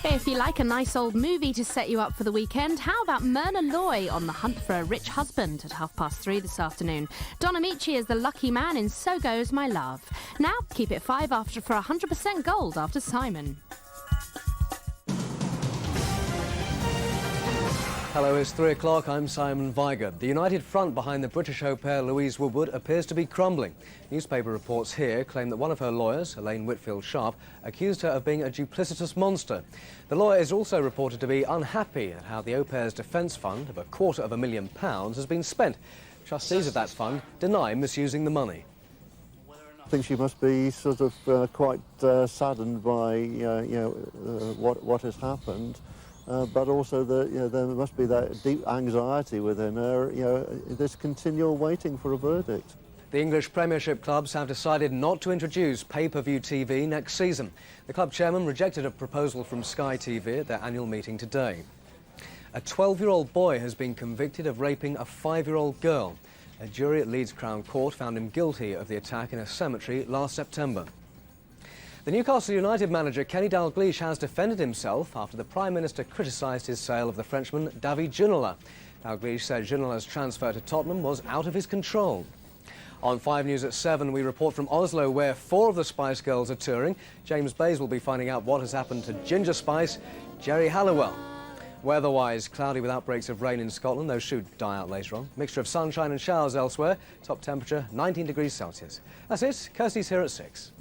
If you like a nice old movie to set you up for the weekend, how about Myrna Loy on the hunt for a rich husband at 3:30 this afternoon? Don Amici is the lucky man in So Goes My Love. Now, keep it 5 after for 100% gold after Simon. Hello, it's 3 o'clock. I'm Simon Viger. The united front behind the British au pair Louise Woodward appears to be crumbling. Newspaper reports here claim that one of her lawyers, Elaine Whitfield-Sharp, accused her of being a duplicitous monster. The lawyer is also reported to be unhappy at how the au pair's defence fund of £250,000 has been spent. Trustees of that fund deny misusing the money. I think she must be sort of quite saddened by what has happened. But also there must be that deep anxiety within her, this continual waiting for a verdict. The English Premiership clubs have decided not to introduce pay-per-view TV next season. The club chairman rejected a proposal from Sky TV at their annual meeting today. A 12-year-old boy has been convicted of raping a 5-year-old girl. A jury at Leeds Crown Court found him guilty of the attack in a cemetery last September. The Newcastle United manager Kenny Dalglish has defended himself after the Prime Minister criticised his sale of the Frenchman David Ginola. Dalglish said Ginola's transfer to Tottenham was out of his control. On 5 News at 7, we report from Oslo, where 4 of the Spice Girls are touring. James Bays will be finding out what has happened to Ginger Spice, Geri Halliwell. Weather-wise, cloudy with outbreaks of rain in Scotland. Those should die out later on. Mixture of sunshine and showers elsewhere. Top temperature 19 degrees Celsius. That's it. Kirsty's here at 6.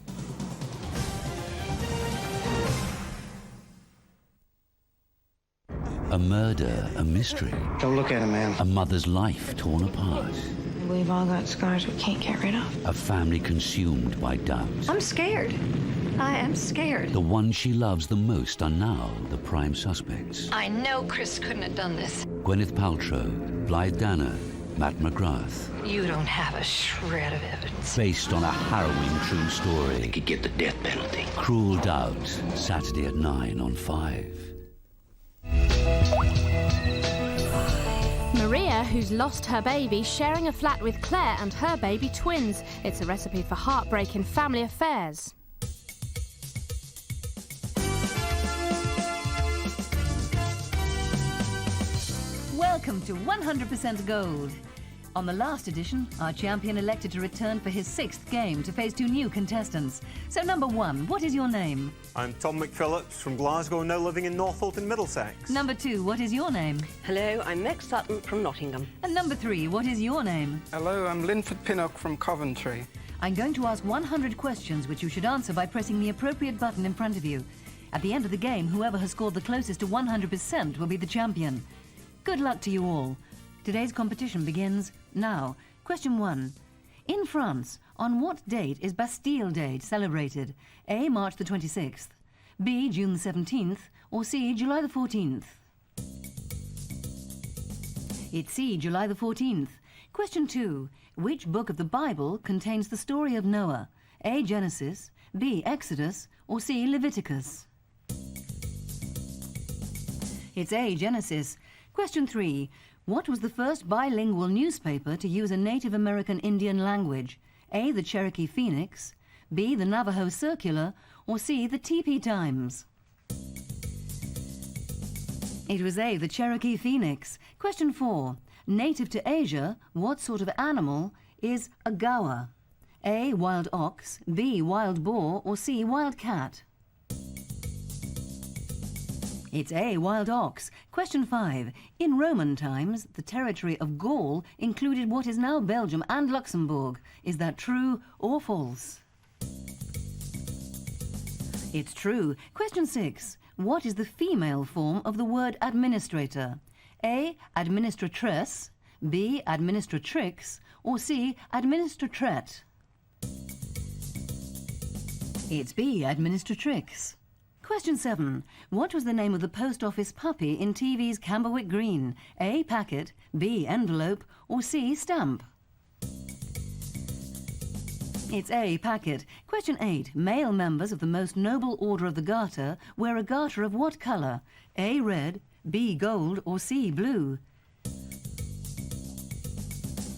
A murder, a mystery. Don't look at him, man. A mother's life torn apart. We've all got scars we can't get rid of. A family consumed by doubt. I'm scared. I am scared. The ones she loves the most are now the prime suspects. I know Chris couldn't have done this. Gwyneth Paltrow, Blythe Danner, Matt McGrath. You don't have a shred of evidence. Based on a harrowing true story. They could get the death penalty. Cruel Doubt, Saturday at 9 on 5. Maria, who's lost her baby, sharing a flat with Claire and her baby twins. It's a recipe for heartbreak in family affairs. Welcome to 100% Gold. On the last edition, our champion elected to return for his 6th game to face 2 new contestants. So number 1, what is your name? I'm Tom McPhillips from Glasgow, now living in Northolt in Middlesex. Number 2, what is your name? Hello, I'm Meg Sutton from Nottingham. And number 3, what is your name? Hello, I'm Linford Pinnock from Coventry. I'm going to ask 100 questions which you should answer by pressing the appropriate button in front of you. At the end of the game, whoever has scored the closest to 100% will be the champion. Good luck to you all. Today's competition begins now. Question 1. In France, on what date is Bastille Day celebrated? A. March the 26th, B. June the 17th, or C. July the 14th? It's C. July the 14th. Question 2. Which book of the Bible contains the story of Noah? A. Genesis, B. Exodus, or C. Leviticus? It's A. Genesis. Question 3. What was the first bilingual newspaper to use a Native American Indian language? A. The Cherokee Phoenix, B. The Navajo Circular, or C. The Teepee Times? It was A. The Cherokee Phoenix. Question 4. Native to Asia, what sort of animal is a gawa? A. Wild ox, B. Wild boar, or C. Wild cat? It's A. Wild ox. Question 5. In Roman times, the territory of Gaul included what is now Belgium and Luxembourg. Is that true or false? It's true. Question 6. What is the female form of the word administrator? A. Administratress, B. Administratrix, or C. Administratret? It's B. Administratrix. Question 7. What was the name of the post office puppy in TV's Camberwick Green? A. Packet, B. Envelope, or C. Stamp? It's A. Packet. Question 8. Male members of the Most Noble Order of the Garter wear a garter of what colour? A. Red, B. Gold, or C. Blue?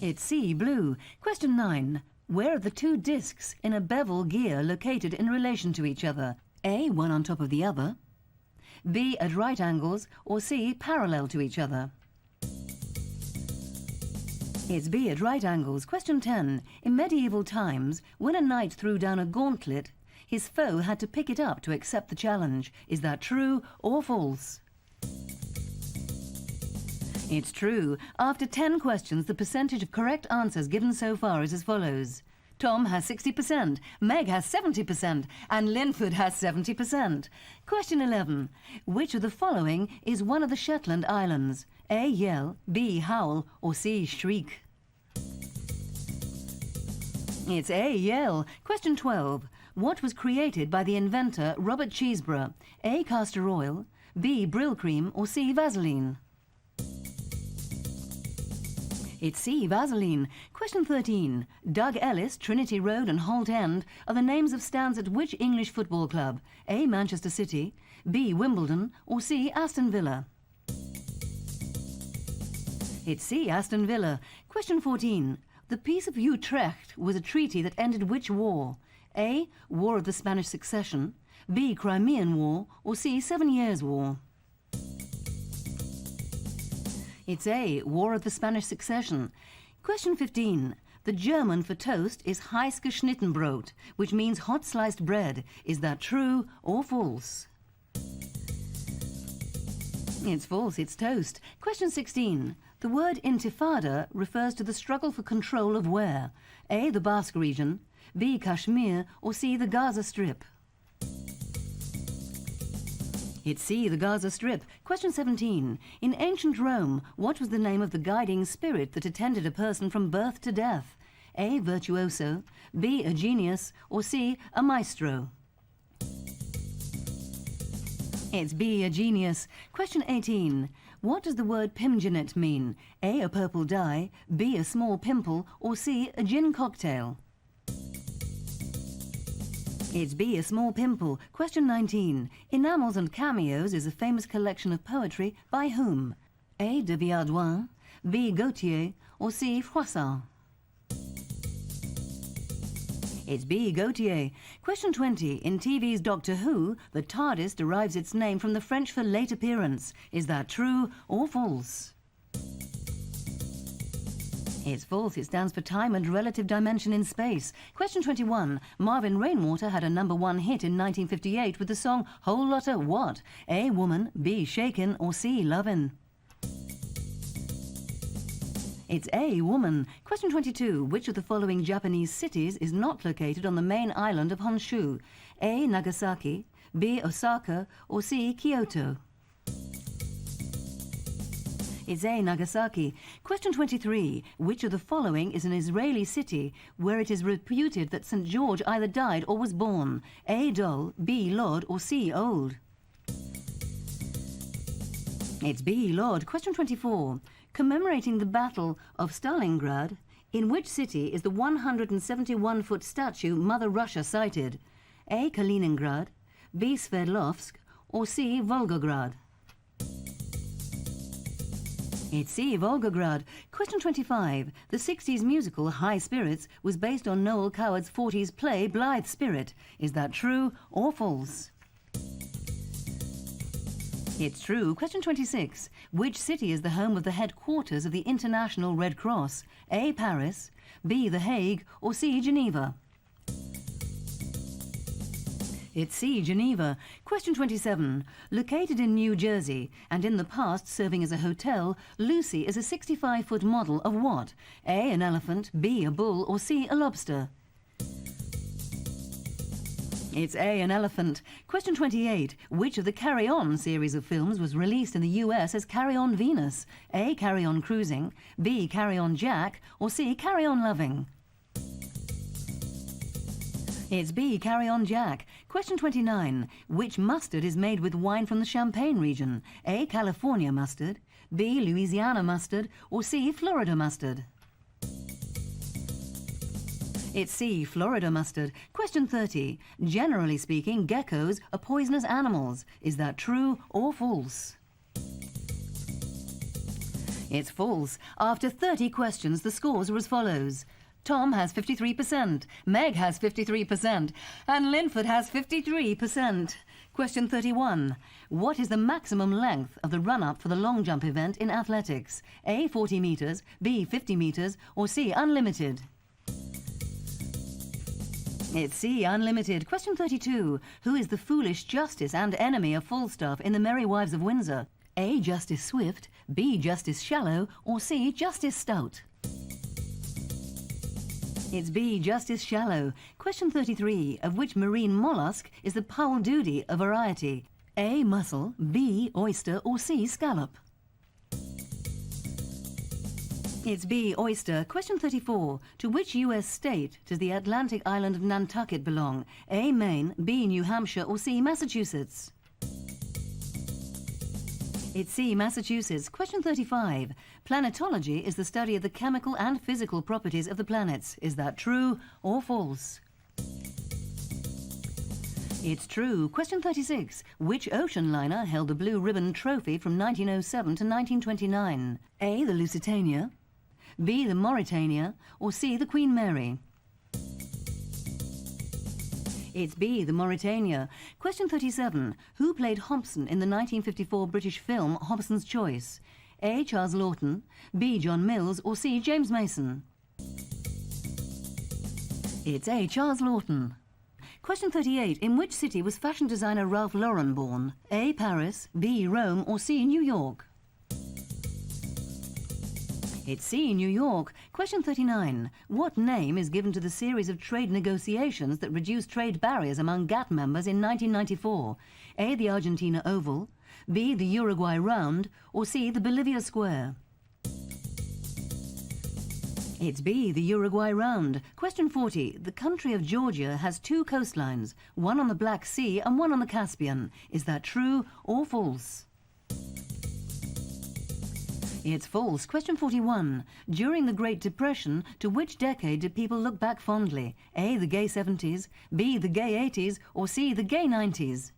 It's C. Blue. Question 9. Where are the 2 discs in a bevel gear located in relation to each other? A. One on top of the other, B, at right angles, or C, parallel to each other? It's B, at right angles. Question 10. In medieval times, when a knight threw down a gauntlet, his foe had to pick it up to accept the challenge. Is that true or false? It's true. After 10 questions, the percentage of correct answers given so far is as follows. Tom has 60%, Meg has 70%, and Linford has 70%. Question 11. Which of the following is one of the Shetland Islands? A, yell, B, howl, or C, shriek? It's A, yell. Question 12. What was created by the inventor Robert Cheeseborough? A, castor oil, B, Brill cream, or C, Vaseline? It's C, Vaseline. Question 13. Doug Ellis, Trinity Road and Holt End are the names of stands at which English football club? A, Manchester City, B, Wimbledon, or C, Aston Villa? It's C, Aston Villa. Question 14. The Peace of Utrecht was a treaty that ended which war? A, War of the Spanish Succession, B, Crimean War, or C, 7 Years' War? It's A, War of the Spanish Succession. Question 15. The German for toast is heiß geschnitten Brot, which means hot sliced bread. Is that true or false? It's false, it's toast. Question 16. The word intifada refers to the struggle for control of where? A, the Basque region, B, Kashmir, or C, the Gaza Strip? It's C, the Gaza Strip. Question 17. In ancient Rome, what was the name of the guiding spirit that attended a person from birth to death? A, virtuoso, B, a genius, or C, a maestro? It's B, a genius. Question 18. What does the word pimginate mean? A, a purple dye, B, a small pimple, or C, a gin cocktail? It's B, a small pimple. Question 19. Enamels and Cameos is a famous collection of poetry by whom? A, de Viardouin, B, Gautier, or C, Froissart? It's B, Gautier. Question 20. In TV's Doctor Who, the TARDIS derives its name from the French for late appearance. Is that true or false? It's false. It stands for time and relative dimension in space. Question 21. Marvin Rainwater had a #1 hit in 1958 with the song Whole Lotta What? A, Woman, B, Shakin', or C, Lovin'? It's A, Woman. Question 22. Which of the following Japanese cities is not located on the main island of Honshu? A, Nagasaki, B, Osaka, or C, Kyoto? It's A, Nagasaki. Question 23. Which of the following is an Israeli city where it is reputed that St. George either died or was born? A, Dol, B, Lod, or C, Old? It's B, Lod. Question 24. Commemorating the Battle of Stalingrad, in which city is the 171-foot statue Mother Russia sited? A, Kaliningrad, B, Sverdlovsk, or C, Volgograd? It's C, Volgograd. Question 25. The 60s musical High Spirits was based on Noel Coward's 40s play Blithe Spirit. Is that true or false? It's true. Question 26. Which city is the home of the headquarters of the International Red Cross? A, Paris, B, The Hague, or C, Geneva? It's C, Geneva. Question 27. Located in New Jersey and in the past serving as a hotel, Lucy is a 65-foot model of what? A, an elephant, B, a bull, or C, a lobster? It's A, an elephant. Question 28. Which of the Carry On series of films was released in the US as Carry On Venus? A, Carry On Cruising, B, Carry On Jack, or C, Carry On Loving? It's B, Carry On Jack. Question 29. Which mustard is made with wine from the Champagne region? A, California mustard, B, Louisiana mustard, or C, Florida mustard? It's C, Florida mustard. Question 30. Generally speaking, geckos are poisonous animals. Is that true or false? It's false. After 30 questions, the scores are as follows. Tom has 53%, Meg has 53%, and Linford has 53%. Question 31. What is the maximum length of the run-up for the long jump event in athletics? A, 40 metres, B, 50 metres, or C, unlimited? It's C, unlimited. Question 32. Who is the foolish justice and enemy of Falstaff in The Merry Wives of Windsor? A, Justice Swift, B, Justice Shallow, or C, Justice Stout? It's B, Justice Shallow. Question 33. Of which marine mollusk is the Powell Doody a variety? A, mussel, B, oyster, or C, scallop? It's B, oyster. Question 34. To which U.S. state does the Atlantic island of Nantucket belong? A, Maine, B, New Hampshire, or C, Massachusetts? It's C, Massachusetts. Question 35. Planetology is the study of the chemical and physical properties of the planets. Is that true or false? It's true. Question 36. Which ocean liner held the Blue Ribbon Trophy from 1907 to 1929? A, the Lusitania, B, the Mauretania, or C, the Queen Mary? It's B, the Mauretania. Question 37. Who played Hobson in the 1954 British film Hobson's Choice? A, Charles Lawton, B, John Mills, or C, James Mason? It's A, Charles Lawton. Question 38. In which city was fashion designer Ralph Lauren born? A, Paris, B, Rome, or C, New York? It's C, New York. Question 39. What name is given to the series of trade negotiations that reduced trade barriers among GATT members in 1994? A, the Argentina Oval, B, the Uruguay Round, or C, the Bolivia Square? It's B, the Uruguay Round. Question 40. The country of Georgia has two coastlines, one on the Black Sea and one on the Caspian. Is that true or false? It's false. Question 41. During the Great Depression, to which decade did people look back fondly? A, the gay 70s, B, the gay 80s, or C, the gay 90s?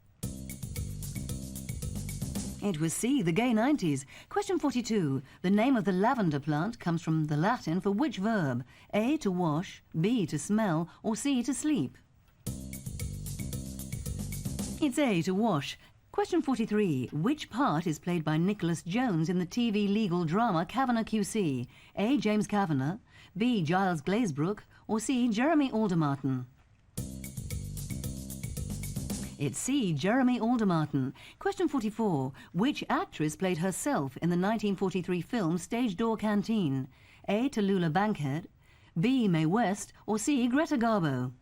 It was C, the gay 90s. Question 42. The name of the lavender plant comes from the Latin for which verb? A, to wash, B, to smell, or C, to sleep? It's A, to wash. Question 43. Which part is played by Nicholas Jones in the TV legal drama Kavanagh QC? A, James Kavanagh, B, Giles Glazebrook, or C, Jeremy Aldermartin? It's C, Jeremy Aldermartin. Question 44. Which actress played herself in the 1943 film Stage Door Canteen? A, Tallulah Bankhead, B, Mae West, or C, Greta Garbo?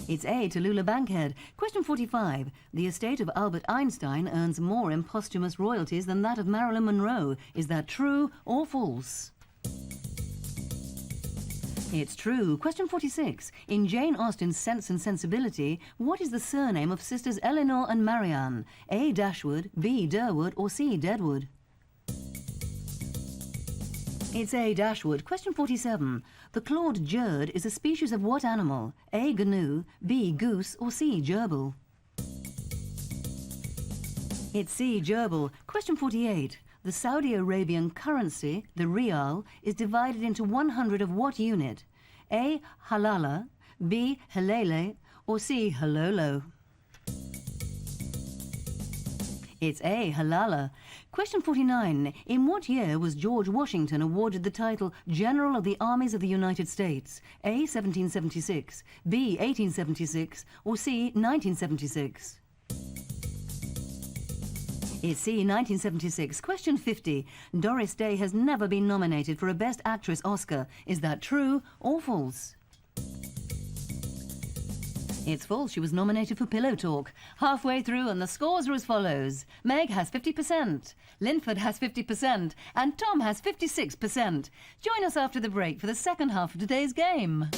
It's A, Tallulah Bankhead. Question 45. The estate of Albert Einstein earns more in posthumous royalties than that of Marilyn Monroe. Is that true or false? It's true. Question 46. In Jane Austen's Sense and Sensibility, what is the surname of sisters Eleanor and Marianne? A, Dashwood, B, Durwood, or C, Deadwood? It's A, Dashwood. Question 47. The clawed Jerd is a species of what animal? A, gnu, B, goose, or C, gerbil? It's C, gerbil. Question 48. The Saudi Arabian currency, the rial, is divided into 100 of what unit? A, halala, B, halele, or C, halolo? It's A, halala. Question 49. In what year was George Washington awarded the title General of the Armies of the United States? A, 1776, B, 1876, or C, 1976? It's C, 1976. Question 50. Doris Day has never been nominated for a Best Actress Oscar. Is that true or false? It's false. She was nominated for Pillow Talk. Halfway through, and the scores are as follows. Meg has 50%, Linford has 50%, and Tom has 56%. Join us after the break for the second half of today's game.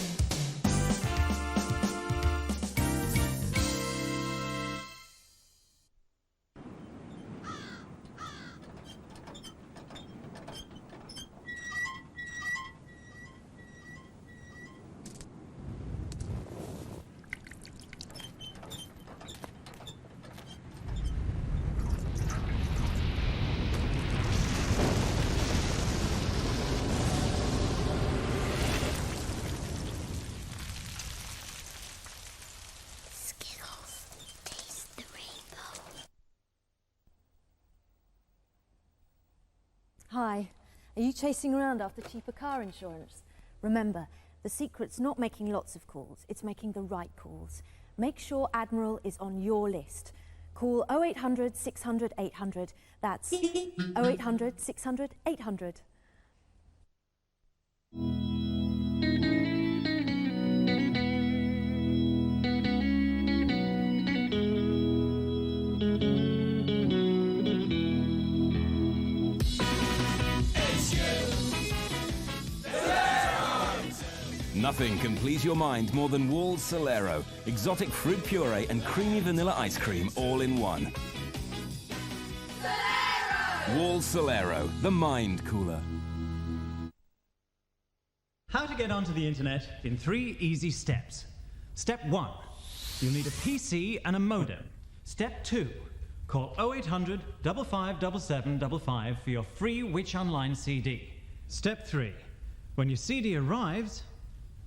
Are you chasing around after cheaper car insurance? Remember, the secret's not making lots of calls, it's making the right calls. Make sure Admiral is on your list. Call 0800 600 800. That's 0800 600 800. Nothing can please your mind more than Wall's Solero. Exotic fruit puree and creamy vanilla ice cream all in one. Solero! Wall's Solero, the mind cooler. How to get onto the internet in 3 easy steps. Step 1. You'll need a PC and a modem. Step 2. Call 0800 557755 for your free Which Online CD. Step 3. When your CD arrives,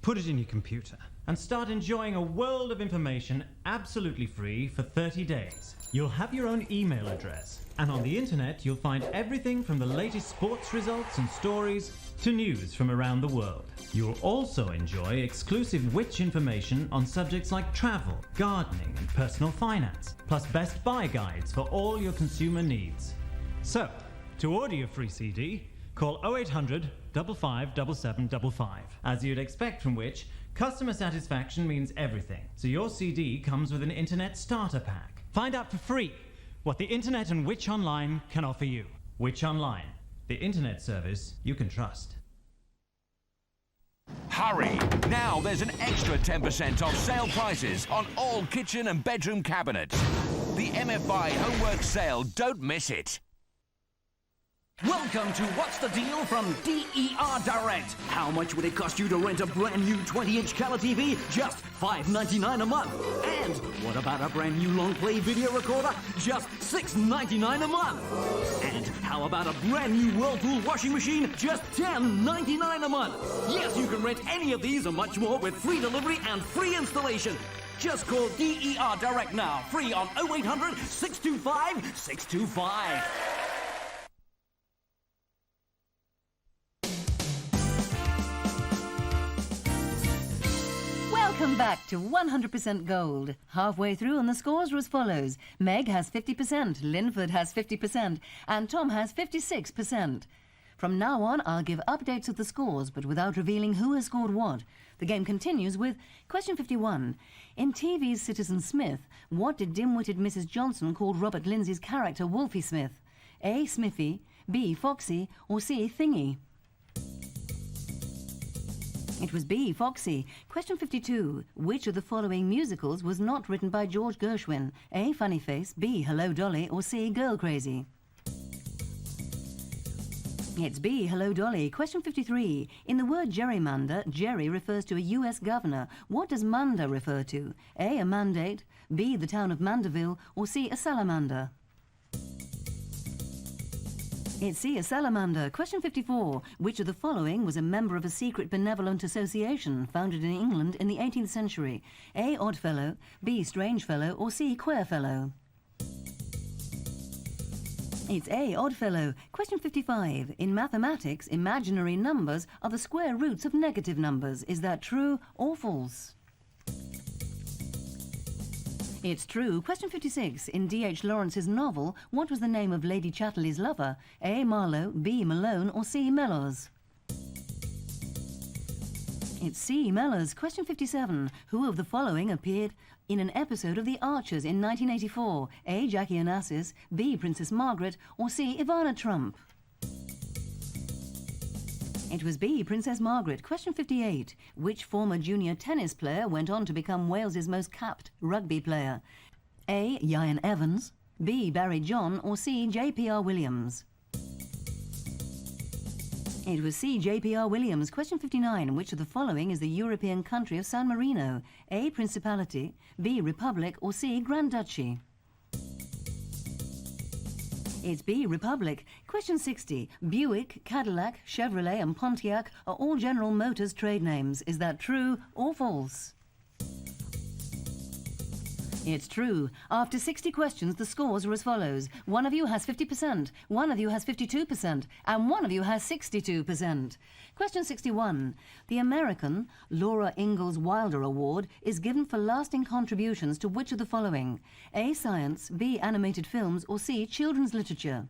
put it in your computer and start enjoying a world of information absolutely free for 30 days. You'll have your own email address, and on the internet you'll find everything from the latest sports results and stories to news from around the world. You'll also enjoy exclusive Which information on subjects like travel, gardening and personal finance, plus best buy guides for all your consumer needs. So, to order your free CD, call 0800 557755. As you'd expect from Which, customer satisfaction means everything. So your CD comes with an internet starter pack. Find out for free what the internet and Which Online can offer you. Which Online, the internet service you can trust. Hurry! Now there's an extra 10% off sale prices on all kitchen and bedroom cabinets. The MFI Homework Sale, don't miss it. Welcome to What's the Deal from DER Direct. How much would it cost you to rent a brand new 20-inch color TV? Just $5.99 a month. And what about a brand new long play video recorder? Just $6.99 a month. And how about a brand new Whirlpool washing machine? Just $10.99 a month. Yes, you can rent any of these and much more with free delivery and free installation. Just call DER Direct now. Free on 0800 625 625. Welcome back to 100% Gold. Halfway through and the scores are as follows. Meg has 50%, Linford has 50%, and Tom has 56%. From now on, I'll give updates of the scores, but without revealing who has scored what. The game continues with question 51. In TV's Citizen Smith, what did dim-witted Mrs. Johnson call Robert Lindsay's character Wolfie Smith? A. Smithy, B. Foxy, or C. Thingy? It was B. Foxy. Question 52. Which of the following musicals was not written by George Gershwin? A. Funny Face, B. Hello Dolly, or C. Girl Crazy? It's B. Hello Dolly. Question 53. In the word gerrymander, Jerry refers to a U.S. governor. What does mander refer to? A. A mandate, B. The town of Mandeville, or C. A salamander? It's C. A salamander. Question 54. Which of the following was a member of a secret benevolent association founded in England in the 18th century? A. Oddfellow, B. Strangefellow, or C. Queerfellow? It's A. Oddfellow. Question 55. In mathematics, imaginary numbers are the square roots of negative numbers. Is that true or false? It's true. Question 56. In D.H. Lawrence's novel, what was the name of Lady Chatterley's lover? A. Marlowe, B. Malone, or C. Mellors? It's C. Mellors. Question 57. Who of the following appeared in an episode of The Archers in 1984? A. Jackie Onassis, B. Princess Margaret, or C. Ivana Trump? It was B. Princess Margaret. Question 58. Which former junior tennis player went on to become Wales's most capped rugby player? A. Ian Evans, B. Barry John, or C. J.P.R. Williams? It was C. J.P.R. Williams. Question 59. Which of the following is the European country of San Marino? A. Principality, B. Republic, or C. Grand Duchy? It's B. Republic. Question 60. Buick, Cadillac, Chevrolet and Pontiac are all General Motors trade names. Is that true or false? It's true. After 60 questions, the scores are as follows. One of you has 50%, one of you has 52%, and one of you has 62%. Question 61. The American Laura Ingalls Wilder Award is given for lasting contributions to which of the following? A. Science, B. Animated films, or C. Children's literature?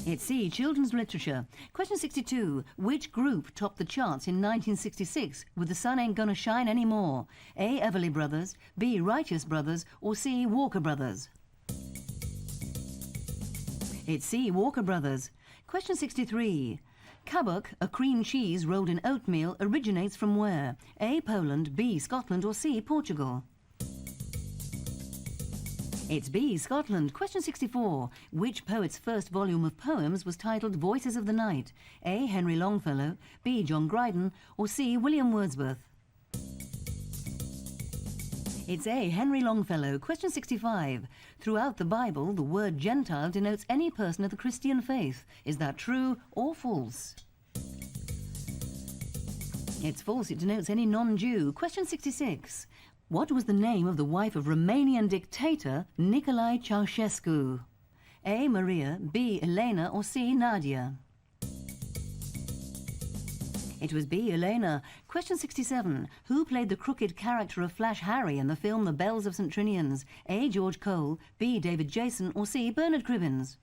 It's C. Children's literature. Question 62. Which group topped the charts in 1966 with The Sun Ain't Gonna Shine Anymore? A. Everly Brothers, B. Righteous Brothers, or C. Walker Brothers? It's C. Walker Brothers. Question 63. Cabot, a cream cheese rolled in oatmeal, originates from where? A. Poland, B. Scotland, or C. Portugal? It's B. Scotland. Question 64. Which poet's first volume of poems was titled Voices of the Night? A. Henry Longfellow, B. John Dryden, or C. William Wordsworth? It's A. Henry Longfellow. Question 65. Throughout the Bible, the word Gentile denotes any person of the Christian faith. Is that true or false? It's false. It denotes any non-Jew. Question 66. What was the name of the wife of Romanian dictator Nicolae Ceausescu? A. Maria, B. Elena, or C. Nadia? It was B. Elena. Question 67. Who played the crooked character of Flash Harry in the film The Bells of St. Trinian's? A. George Cole, B. David Jason, or C. Bernard Cribbins?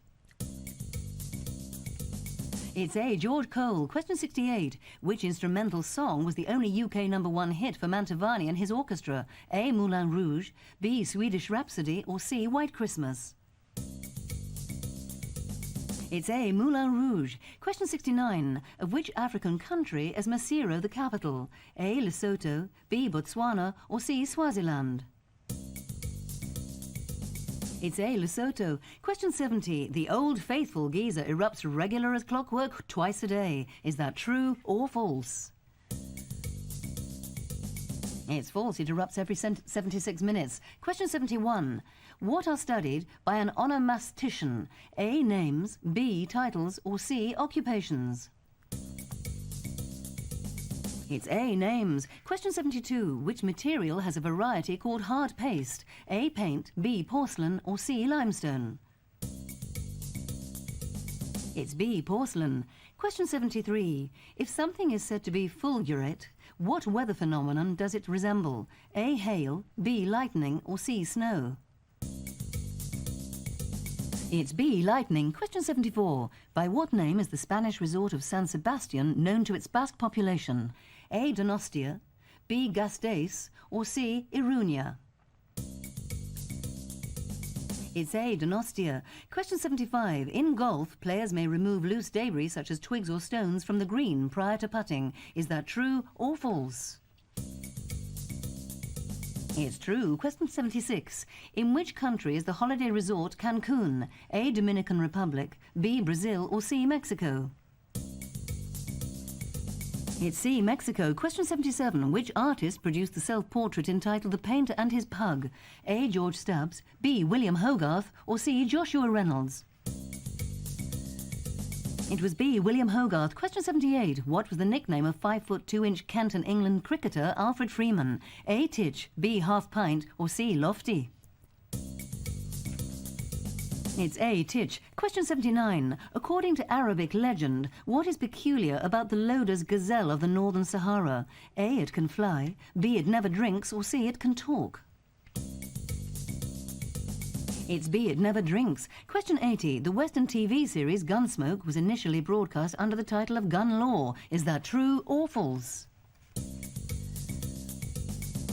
It's A. George Cole. Question 68. Which instrumental song was the only UK #1 hit for Mantovani and his orchestra? A. Moulin Rouge, B. Swedish Rhapsody, or C. White Christmas? It's A. Moulin Rouge. Question 69. Of which African country is Maseru the capital? A. Lesotho, B. Botswana, or C. Swaziland? It's A. Lesotho. Question 70. The Old Faithful geyser erupts regular as clockwork twice a day. Is that true or false? It's false. It erupts every 76 minutes. Question 71. What are studied by an onomastician? A. Names, B. Titles, or C. Occupations? It's A. Names. Question 72. Which material has a variety called hard paste? A. Paint, B. Porcelain, or C. Limestone? It's B. Porcelain. Question 73. If something is said to be fulgurate, what weather phenomenon does it resemble? A. Hail, B. Lightning, or C. Snow? It's B. Lightning. Question 74. By what name is the Spanish resort of San Sebastian known to its Basque population? A. Donostia, B. Gasteiz, or C. Iruña? It's A. Donostia. Question 75. In golf, players may remove loose debris such as twigs or stones from the green prior to putting. Is that true or false? It's true. Question 76. In which country is the holiday resort Cancun? A. Dominican Republic, B. Brazil, or C. Mexico? It's C. Mexico. Question 77. Which artist produced the self-portrait entitled The Painter and His Pug? A. George Stubbs, B. William Hogarth, or C. Joshua Reynolds? It was B. William Hogarth. Question 78. What was the nickname of 5'2" Kenton, England cricketer Alfred Freeman? A. Titch, B. Half Pint, or C. Lofty? It's A. Titch. Question 79. According to Arabic legend, what is peculiar about the loder's gazelle of the Northern Sahara? A. It can fly, B. It never drinks, or C. It can talk? It's B. It never drinks. Question 80. The Western TV series Gunsmoke was initially broadcast under the title of Gun Law. Is that true or false?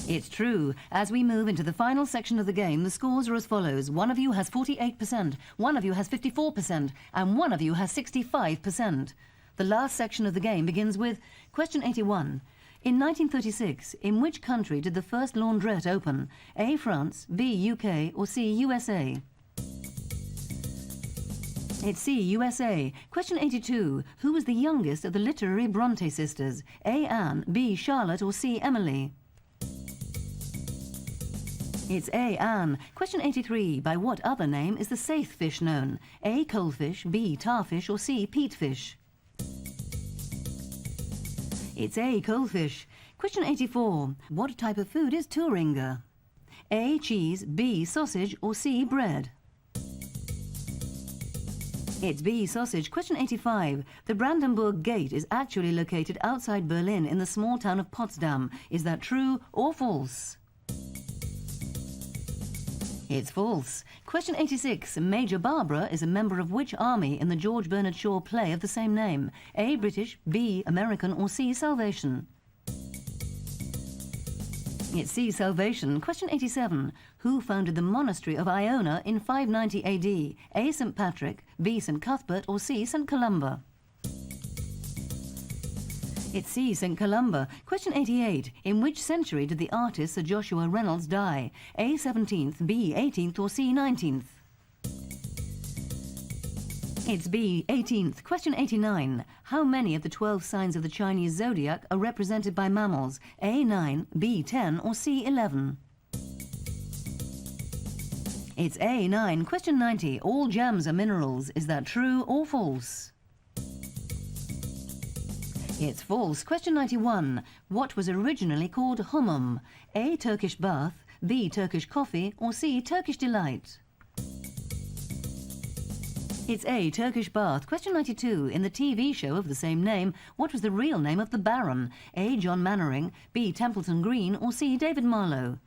It's true. As we move into the final section of the game, the scores are as follows. One of you has 48%, one of you has 54%, and one of you has 65%. The last section of the game begins with question 81. In 1936, in which country did the first laundrette open? A. France, B. UK, or C. USA? It's C. USA. Question 82. Who was the youngest of the literary Bronte sisters? A. Anne, B. Charlotte, or C. Emily? It's A. Anne. Question 83. By what other name is the saithe fish known? A. Coalfish, B. Tarfish, or C. Peatfish? It's A. Coalfish. Question 84. What type of food is Thüringer? A. Cheese, B. Sausage, or C. Bread? It's B. Sausage. Question 85. The Brandenburg Gate is actually located outside Berlin in the small town of Potsdam. Is that true or false? It's false. Question 86. Major Barbara is a member of which army in the George Bernard Shaw play of the same name? A. British, B. American, or C. Salvation? It's C. Salvation. Question 87. Who founded the monastery of Iona in 590 AD? A. St. Patrick, B. St. Cuthbert, or C. St. Columba? It's C. St. Columba. Question 88. In which century did the artist Sir Joshua Reynolds die? A. 17th, B. 18th, or C. 19th? It's B. 18th. Question 89. How many of the 12 signs of the Chinese zodiac are represented by mammals? A. 9, B. 10, or C. 11? It's A. 9. Question 90. All gems are minerals. Is that true or false? It's false. Question 91. What was originally called humum? A. Turkish bath, B. Turkish coffee, or C. Turkish delight? It's A. Turkish bath. Question 92. In the TV show of the same name, what was the real name of the Baron? A. John Mannering, B. Templeton Green, or C. David Marlowe?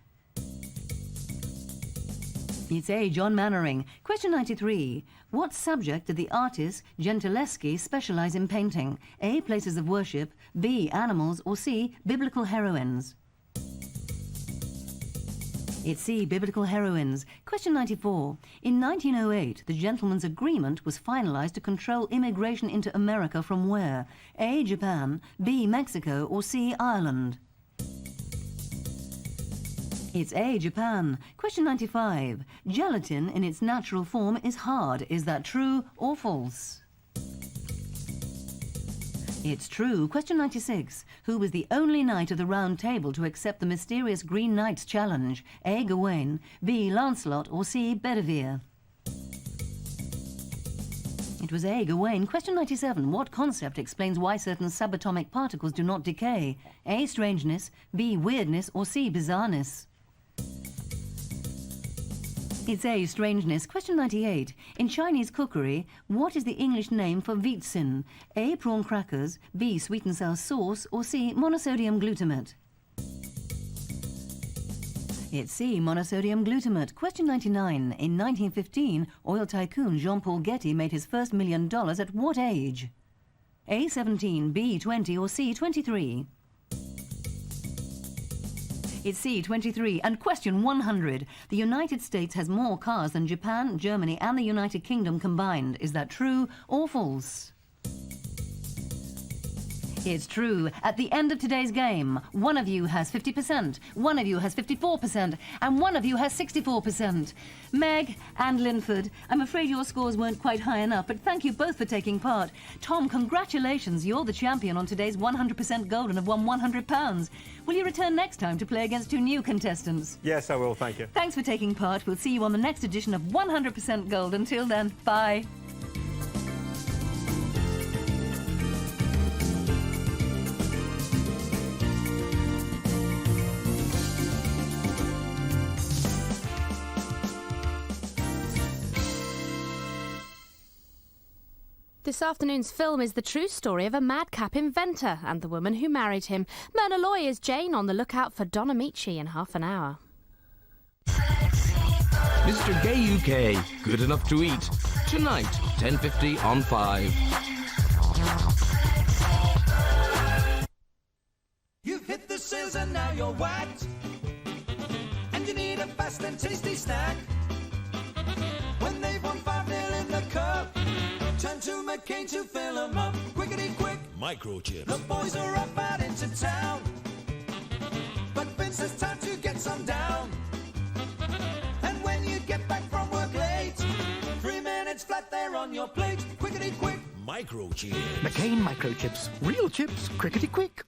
It's A. John Mannering. Question 93. What subject did the artist Gentileschi specialize in painting? A. Places of worship, B. Animals, or C. Biblical heroines? It's C. Biblical heroines. Question 94. In 1908, the Gentleman's Agreement was finalized to control immigration into America from where? A. Japan, B. Mexico, or C. Ireland? It's A. Japan. Question 95. Gelatin in its natural form is hard. Is that true or false? It's true. Question 96. Who was the only knight of the Round Table to accept the mysterious Green Knight's challenge? A. Gawain, B. Lancelot, or C. Bedivere? It was A. Gawain. Question 97. What concept explains why certain subatomic particles do not decay? A. Strangeness, B. Weirdness, or C. Bizarreness? It's A. Strangeness. Question 98. In Chinese cookery, what is the English name for Weizen? A. Prawn crackers, B. Sweet and sour sauce, or C. Monosodium glutamate? It's C. Monosodium glutamate. Question 99. In 1915, oil tycoon Jean-Paul Getty made his first $1 million at what age? A. 17, B. 20, or C. 23? It's C. 23. And question 100. The United States has more cars than Japan, Germany, and the United Kingdom combined. Is that true or false? It's true. At the end of today's game, one of you has 50%, one of you has 54%, and one of you has 64%. Meg and Linford, I'm afraid your scores weren't quite high enough, but thank you both for taking part. Tom, congratulations. You're the champion on today's 100% gold and have won £100. Will you return next time to play against two new contestants? Yes, I will. Thank you. Thanks for taking part. We'll see you on the next edition of 100% Gold. Until then, bye. This afternoon's film is the true story of a madcap inventor and the woman who married him. Myrna Loy is Jane, on the lookout for Don Amici in half an hour. Mr. Gay UK, good enough to eat. Tonight, 10:50 on 5. You've hit the sails and now you're whacked, and you need a fast and tasty snack. When they've won 5-0 in the cup, turn to McCain to fill them up. Quickety quick, microchips. The boys are up out into town, but Vince has time to get some down. And when you get back from work late, 3 minutes flat there on your plate. Quickety quick, microchips. McCain microchips. Real chips, crickety quick.